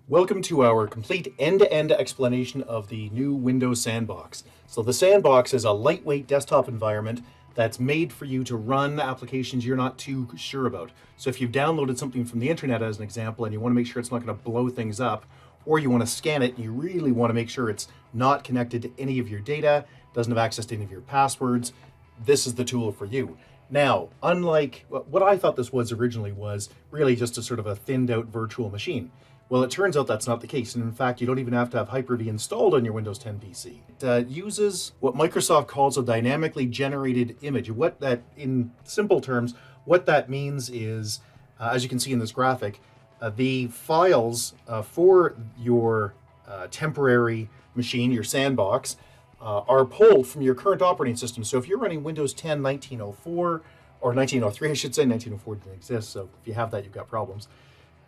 Welcome to our complete end-to-end explanation of the new Windows Sandbox. So the Sandbox is a lightweight desktop environment that's made for you to run applications you're not too sure about. So if you've downloaded something from the internet as an example and you want to make sure it's not going to blow things up, or you want to scan it and you really want to make sure it's not connected to any of your data, doesn't have access to any of your passwords, this is the tool for you. Now, unlike what I thought this was originally was really just a sort of a thinned out virtual machine. Well, it turns out that's not the case. And in fact, you don't even have to have Hyper-V installed on your Windows 10 PC. It uses what Microsoft calls a dynamically generated image. What that, in simple terms, what that means is, as you can see in this graphic, the files for your temporary machine, your sandbox, are pulled from your current operating system. So if you're running Windows 10 1904, or 1903, I should say, 1904 didn't exist, so if you have that, you've got problems.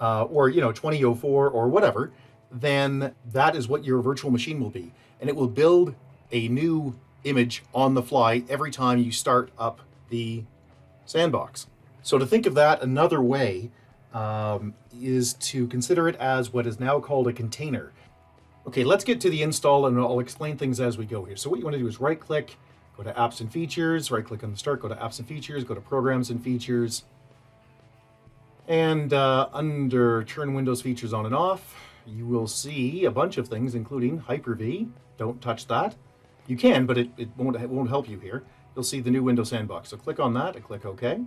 Or 2004 or whatever, then that is what your virtual machine will be. And it will build a new image on the fly every time you start up the sandbox. So to think of that another way is to consider it as what is now called a container. Okay, let's get to the install and I'll explain things as we go here. So what you want to do is right click, go to Apps and Features, right click on the start, go to Apps and Features, go to Programs and Features, and under Turn Windows Features On and Off, you will see a bunch of things, including Hyper-V. Don't touch that. You can, but it won't help you here. You'll see the new Windows Sandbox. So click on that and click OK.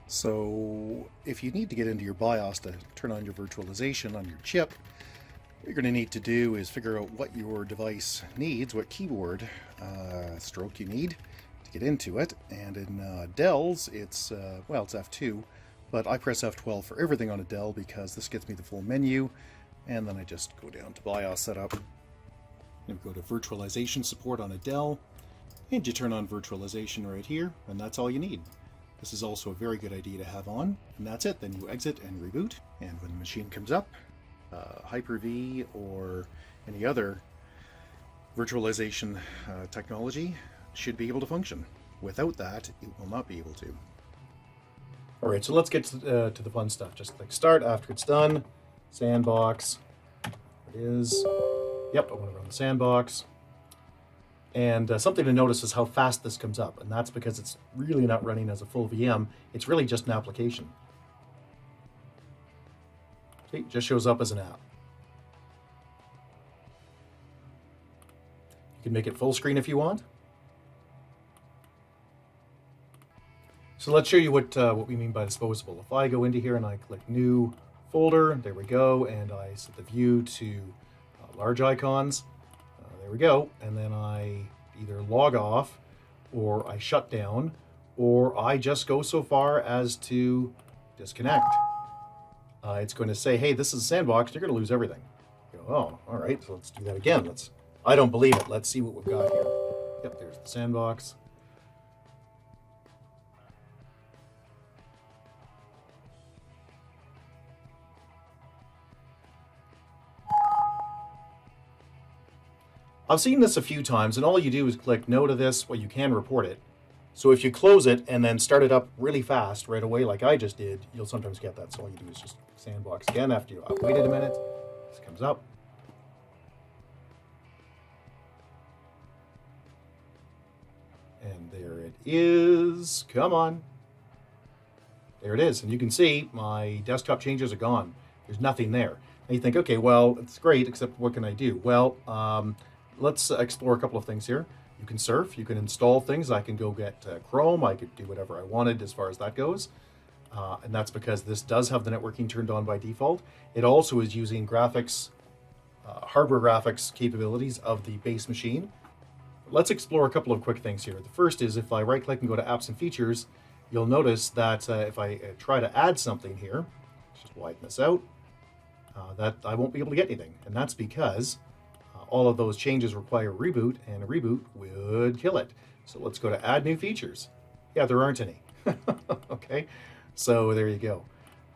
So if you need to get into your BIOS to turn on your virtualization on your chip, what you're going to need to do is figure out what your device needs, what keyboard stroke you need to get into it. And in Dell's, it's F2, but I press F12 for everything on a Dell because this gets me the full menu. And then I just go down to BIOS setup. And go to virtualization support on a Dell, and you turn on virtualization right here, and that's all you need. This is also a very good idea to have on, and that's it. Then you exit and reboot, and when the machine comes up, Hyper-V or any other virtualization technology should be able to function. Without that, it will not be able to. All right, so let's get to the fun stuff. Just click Start after it's done. Sandbox. It is. Yep, I want to run the Sandbox. And something to notice is how fast this comes up, and that's because it's really not running as a full VM. It's really just an application. See, it just shows up as an app. You can make it full screen if you want. So let's show you what we mean by disposable. If I go into here and I click New Folder, there we go, and I set the view to large icons. There we go, and then I either log off, or I shut down, or I just go so far as to disconnect. It's going to say, hey, this is a sandbox, you're going to lose everything. You go, oh, all right, so let's do that again. I don't believe it. Let's see what we've got here. Yep, there's the sandbox. I've seen this a few times, and all you do is click no to this. Well, you can report it. So if you close it and then start it up really fast right away like I just did, you'll sometimes get that. So all you do is just sandbox again after you waited a minute. This comes up. And there it is. Come on. There it is. And you can see my desktop changes are gone. There's nothing there. And you think, okay, well, it's great, except what can I do? Well, let's explore a couple of things here. You can surf, you can install things. I can go get Chrome, I could do whatever I wanted as far as that goes. And that's because this does have the networking turned on by default. It also is using graphics, hardware graphics capabilities of the base machine. Let's explore a couple of quick things here. The first is if I right click and go to Apps and Features, you'll notice that if I try to add something here, let's just widen this out, that I won't be able to get anything. And that's because all of those changes require a reboot, and a reboot would kill it. So let's go to add new features. Yeah, there aren't any. Okay, so there you go.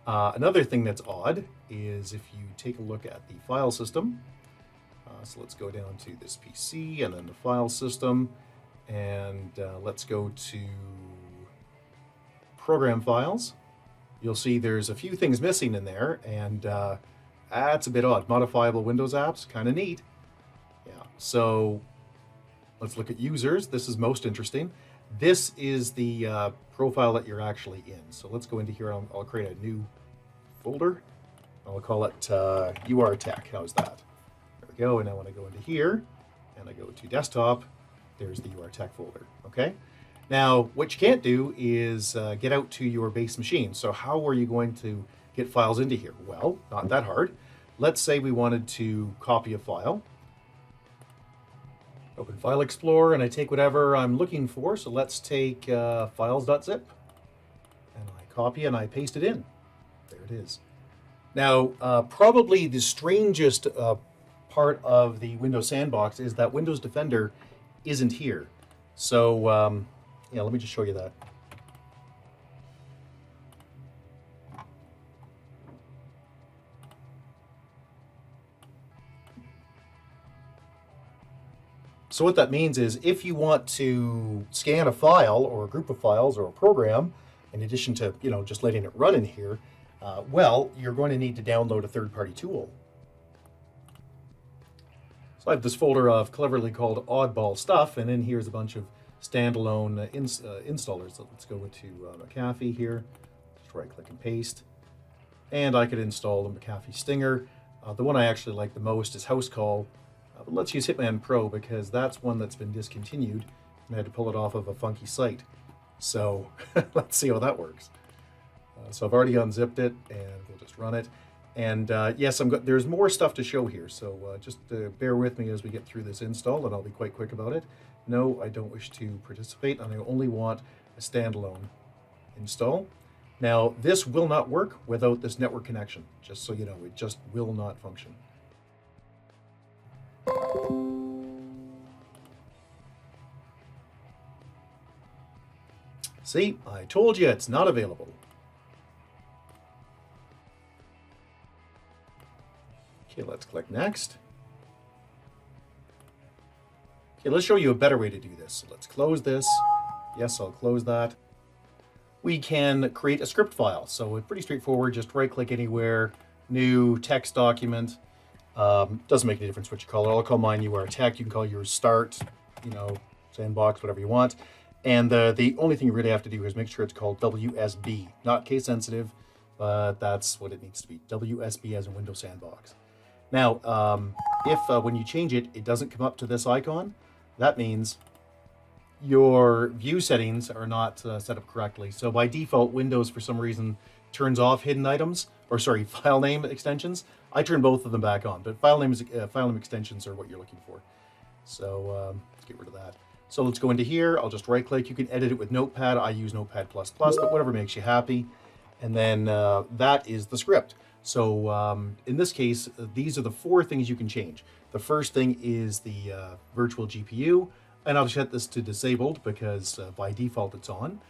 Another thing that's odd is if you take a look at the file system. So let's go down to this PC and then the file system, and let's go to program files. You'll see there's a few things missing in there, and that's a bit odd. Modifiable Windows apps, kind of neat. Yeah, so let's look at users. This is most interesting. This is the profile that you're actually in. So let's go into here. I'll create a new folder. I'll call it URTech. How's that? There we go. And now when I go into here and I go to desktop, there's the URTech folder. Okay. Now, what you can't do is get out to your base machine. So how are you going to get files into here? Well, not that hard. Let's say we wanted to copy a file. Open File Explorer, and I take whatever I'm looking for. So let's take files.zip, and I copy and I paste it in. There it is. Now, probably the strangest part of the Windows Sandbox is that Windows Defender isn't here. So, yeah, let me just show you that. So what that means is if you want to scan a file or a group of files or a program, in addition to, just letting it run in here, well, you're going to need to download a third-party tool. So I have this folder of cleverly called oddball stuff, and in here's a bunch of standalone installers. So let's go to McAfee here, just right-click and paste, and I could install the McAfee Stinger. The one I actually like the most is House Call. But let's use Hitman Pro because that's one that's been discontinued, and I had to pull it off of a funky site. So let's see how that works. So I've already unzipped it, and we'll just run it. And yes, there's more stuff to show here, so just bear with me as we get through this install, and I'll be quite quick about it. No, I don't wish to participate, and I only want a standalone install. Now, this will not work without this network connection, just so you know, it just will not function. See, I told you it's not available. Okay, let's click next. Okay, let's show you a better way to do this. So let's close this. Yes, I'll close that. We can create a script file. So it's pretty straightforward. Just right-click anywhere, new text document. Doesn't make any difference what you call it. I'll call mine URTech. You can call yours Start, Sandbox, whatever you want. And the only thing you really have to do is make sure it's called WSB, not case sensitive, but that's what it needs to be. WSB as in Windows Sandbox. Now, if when you change it, it doesn't come up to this icon, that means your view settings are not set up correctly. So by default, Windows, for some reason, turns off hidden items, file name extensions. I turn both of them back on, but file name extensions are what you're looking for. So let's get rid of that. So let's go into here. I'll just right click. You can edit it with Notepad. I use Notepad++, but whatever makes you happy. And then that is the script. So in this case, these are the 4 things you can change. The first thing is the virtual GPU, and I'll set this to disabled because by default it's on.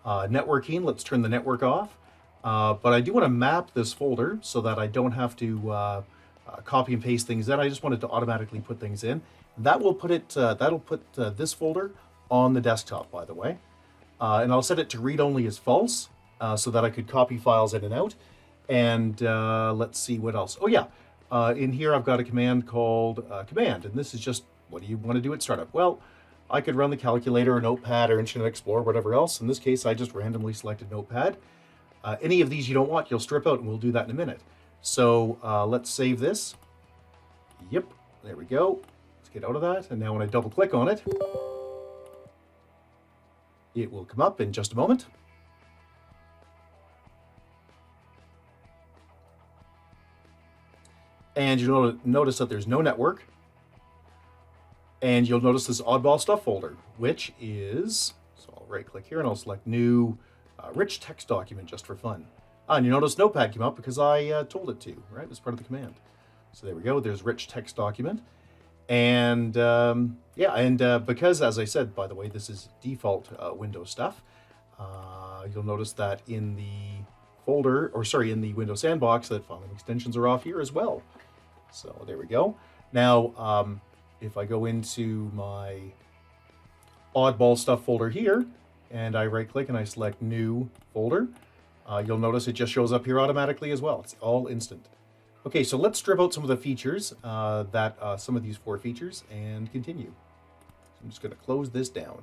Networking, let's turn the network off. But I do want to map this folder so that I don't have to copy and paste things in. I just want it to automatically put things in. That will put it. That'll put this folder on the desktop, by the way. And I'll set it to read only as false so that I could copy files in and out. And let's see what else. Oh yeah, in here I've got a command called command, and this is just what do you want to do at startup? Well, I could run the calculator or Notepad or Internet Explorer, whatever else. In this case, I just randomly selected Notepad. Any of these you don't want, you'll strip out, and we'll do that in a minute. So let's save this. Yep, there we go. Let's get out of that. And now when I double click on it, it will come up in just a moment. And you'll notice that there's no network. And you'll notice this oddball stuff folder, which is, so I'll right click here and I'll select new rich text document just for fun. And you notice Notepad came up because I told it to, right? It's part of the command. So there we go, there's rich text document. And yeah, and because, as I said, by the way, this is default Windows stuff, you'll notice that in the folder, or sorry, in the Windows Sandbox, that filing extensions are off here as well. So there we go. Now, if I go into my oddball stuff folder here, and I right click and I select new folder, you'll notice it just shows up here automatically as well. It's all instant. Okay, so let's strip out some of the features, some of these 4 features, and continue. So I'm just going to close this down.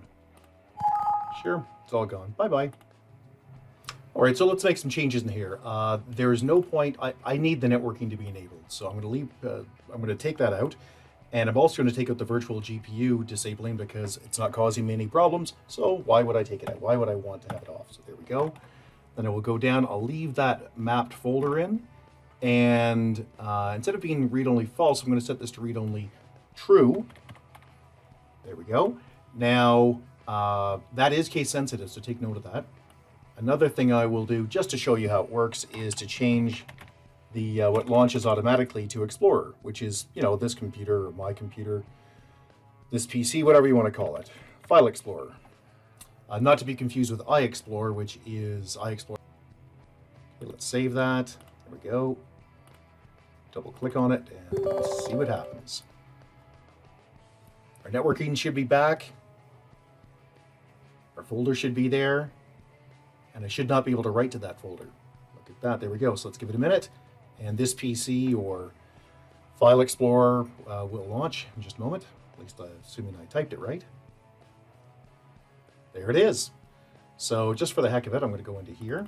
Sure, it's all gone. Bye-bye. All right, so let's make some changes in here. There is no point. I need the networking to be enabled, so I'm going to leave. I'm going to take that out, and I'm also going to take out the virtual GPU disabling because it's not causing me any problems. So why would I take it out? Why would I want to have it off? So there we go. Then I will go down. I'll leave that mapped folder in, and instead of being read-only false, I'm going to set this to read-only true. There we go. Now that is case sensitive, so take note of that. Another thing I will do, just to show you how it works, is to change the what launches automatically to Explorer, which is, you know, this computer or my computer, this PC, whatever you want to call it. File Explorer. Not to be confused with iExplore, which is iExplore. Okay, let's save that. There we go. Double click on it and see what happens. Our networking should be back. Our folder should be there. And I should not be able to write to that folder. Look at that, there we go. So let's give it a minute. And this PC or File Explorer will launch in just a moment. At least assuming I typed it right. There it is. So just for the heck of it, I'm going to go into here.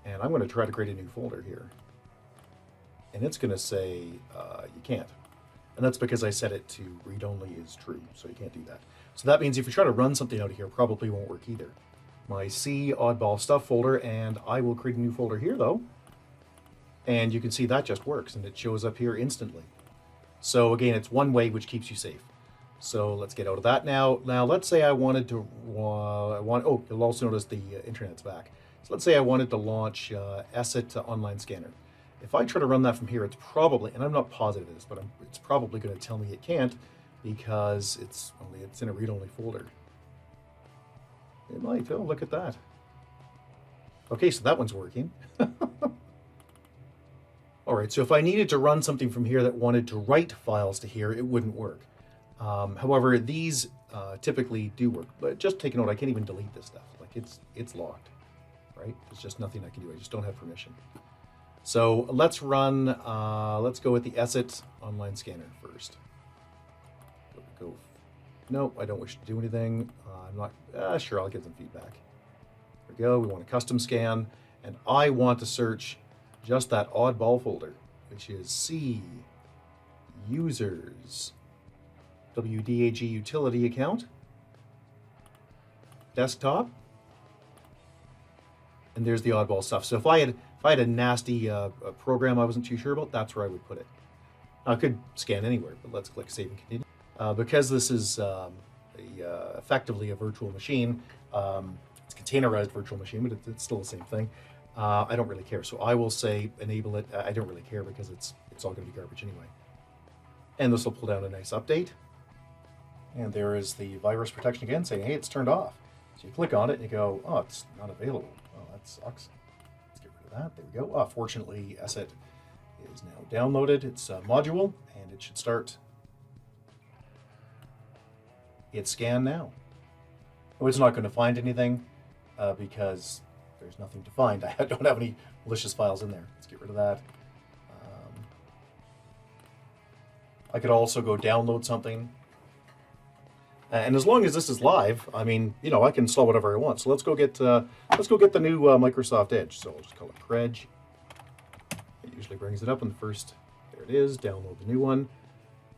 And I'm going to try to create a new folder here. And it's going to say you can't. And that's because I set it to read-only is true. So you can't do that. So that means if you're trying to run something out of here, it probably won't work either. My C oddball stuff folder, and I will create a new folder here though. And you can see that just works and it shows up here instantly. So again, it's one way which keeps you safe. So let's get out of that now. Now let's say I wanted to, oh, you'll also notice the internet's back. So let's say I wanted to launch Asset Online Scanner. If I try to run that from here, it's probably, and I'm not positive of this, but it's probably going to tell me it can't because it's in a read-only folder. It might. Oh, look at that. Okay, so that one's working. All right, so if I needed to run something from here that wanted to write files to here, it wouldn't work. However, these typically do work. But just take a note, I can't even delete this stuff. Like it's locked, right? There's just nothing I can do. I just don't have permission. So let's run, let's go with the Asset Online Scanner first. Go. No, I don't wish to do anything. I'm not, sure, I'll get some feedback. There we go, we want a custom scan, and I want to search just that oddball folder, which is C, users, WDAG utility account, desktop, and there's the oddball stuff. So if I had a nasty program I wasn't too sure about, that's where I would put it. Now, I could scan anywhere, but let's click Save and Continue. Because this is effectively a virtual machine, it's a containerized virtual machine, but it's still the same thing. I don't really care. So I will say enable it. I don't really care because it's all going to be garbage anyway. And this will pull down a nice update. And there is the virus protection again saying, hey, it's turned off. So you click on it and you go, oh, it's not available. Oh, that sucks. Let's get rid of that. There we go. Fortunately, Asset is now downloaded. It's a module, and it should start. Hit scan now. Oh, it's not going to find anything because there's nothing to find. I don't have any malicious files in there. Let's get rid of that. I could also go download something. And as long as this is live, I mean, you know, I can install whatever I want. So let's go get the new Microsoft Edge. So I'll just call it Credge. It usually brings it up in the first. There it is. Download the new one,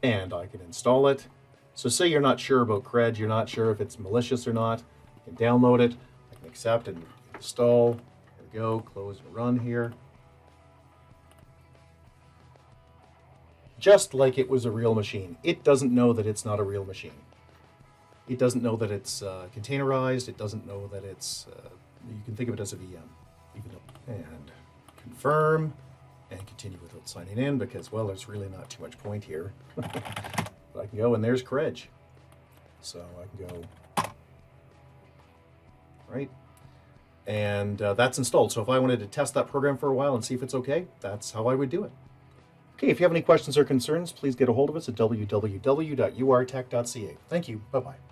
and I can install it. So say you're not sure about Credge, you're not sure if it's malicious or not, you can download it, I can accept and install. There we go, close and run here. Just like it was a real machine. It doesn't know that it's not a real machine. It doesn't know that it's containerized, it doesn't know that it's, you can think of it as a VM. Even though, and confirm, and continue without signing in because, well, there's really not too much point here. But I can go, and there's Credge. So I can go, right? And that's installed. So if I wanted to test that program for a while and see if it's okay, that's how I would do it. Okay, if you have any questions or concerns, please get a hold of us at www.urtech.ca. Thank you. Bye-bye.